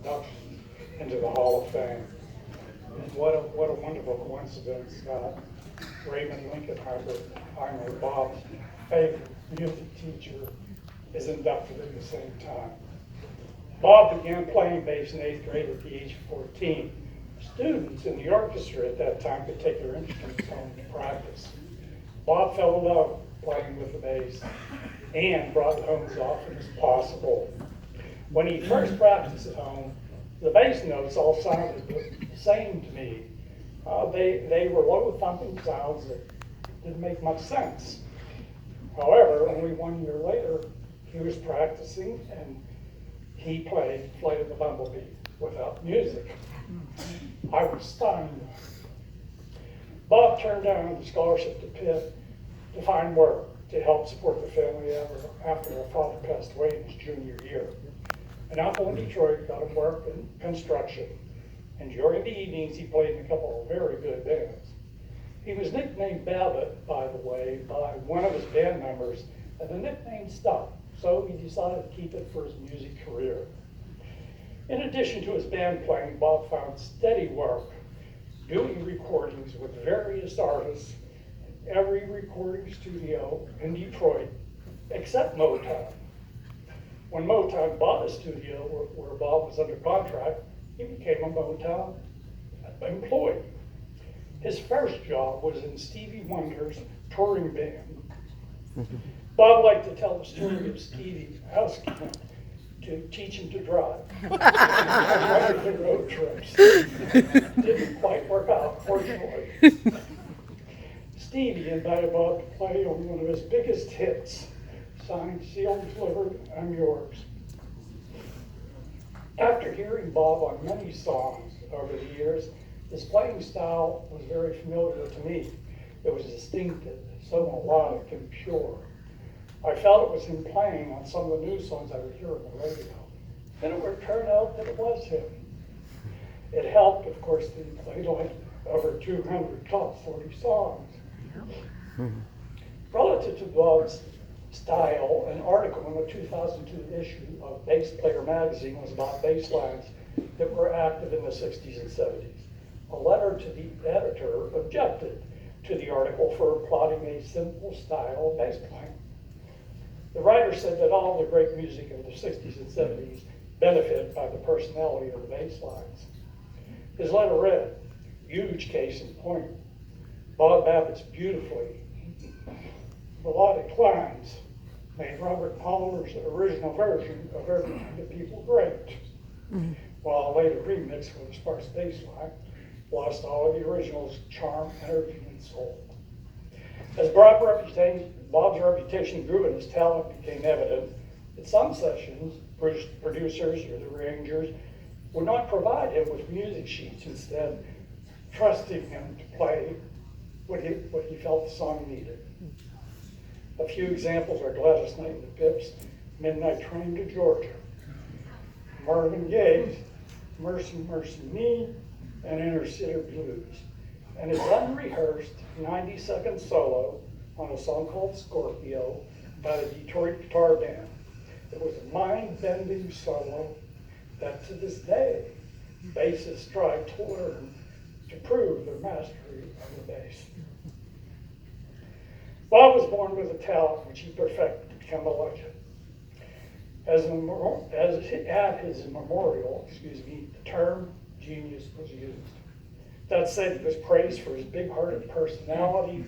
induction into the Hall of Fame. And what a wonderful coincidence that Raymond Lincolnheimer, Bob's favorite music teacher, is inducted at the same time. Bob began playing bass in 8th grade at the age of 14. Students in the orchestra at that time could take their instruments home to practice. Bob fell in love playing with the bass and brought it home as often as possible. When he first practiced at home, the bass notes all sounded the same to me. They were low thumping sounds that didn't make much sense. However, only 1 year later, he was practicing and he played Flight of the Bumblebee without music. I was stunned. Bob turned down the scholarship to Pitt to find work to help support the family after her father passed away in his junior year. An uncle in Detroit got him work in construction, and during the evenings he played in a couple of very good bands. He was nicknamed Babbitt, by the way, by one of his band members, and the nickname stuck, so he decided to keep it for his music career. In addition to his band playing, Bob found steady work doing recordings with various artists in every recording studio in Detroit, except Motown. When Motown bought a studio where Bob was under contract, he became a Motown employee. His first job was in Stevie Wonder's touring band. Bob liked to tell the story of Stevie asking him to teach him to drive. The road trips. Didn't quite work out, fortunately. Stevie invited Bob to play on one of his biggest hits, signed, sealed, delivered, I'm yours. After hearing Bob on many songs over the years, his playing style was very familiar to me. It was distinctive, so melodic and pure. I felt it was him playing on some of the new songs I would hear on the radio. Then it would turn out that it was him. It helped, of course, that he played like over 200 top 40 songs. Relative to Bob's style, an article in the 2002 issue of Bass Player magazine was about bass lines that were active in the 60s and 70s. A letter to the editor objected to the article for plotting a simple style of bass playing. The writer said that all the great music of the 60s and 70s benefited by the personality of the bass lines. His letter read, huge case in point. Bob Babbitt's beautifully melodic lines made Robert Palmer's original version of Every Kind of People great, while a later remix for the sparse bass line lost all of the original's charm, energy, and soul. As Bob's reputation grew and his talent became evident, at some sessions, producers or the arrangers would not provide him with music sheets, instead trusting him to play what he felt the song needed. A few examples are Gladys Knight and the Pips' Midnight Train to Georgia, Marvin Gaye's Mercy, Mercy Me, and Inner City Blues, and his unrehearsed 90-second solo on a song called Scorpio by the Detroit Guitar Band. It was a mind-bending solo that to this day, bassists strive to learn to prove their mastery of the bass. Bob was born with a talent which he perfected to become a legend. At his memorial, the term genius was used. That said, he was praised for his big-hearted personality,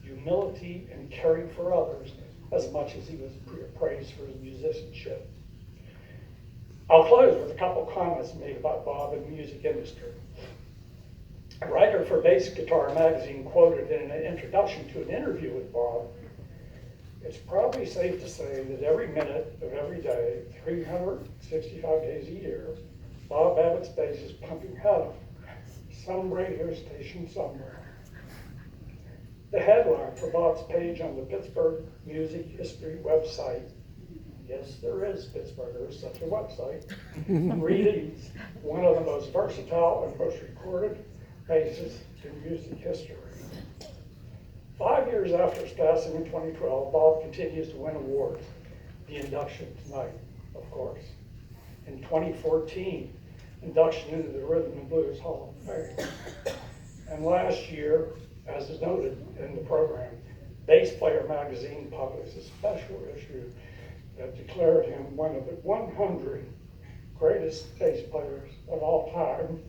humility, and caring for others as much as he was praised for his musicianship. I'll close with a couple comments made about Bob and the music industry. A writer for Bass Guitar magazine quoted in an introduction to an interview with Bob, "It's probably safe to say that every minute of every day, 365 days a year, Bob Babbitt's bass is pumping out of some radio station somewhere." The headline for Bob's page on the Pittsburgh Music History website, yes, there is Pittsburgh, there is such a website, reads, "One of the most versatile and most recorded bassists in music history." 5 years after his passing in 2012, Bob continues to win awards. The induction tonight, of course. In 2014, induction into the Rhythm and Blues Hall of Fame. And last year, as is noted in the program, Bass Player magazine published a special issue that declared him one of the 100 greatest bass players of all time.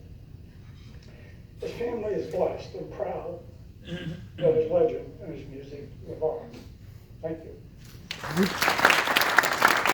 His family is blessed and proud that his legend and his music live on. Thank you.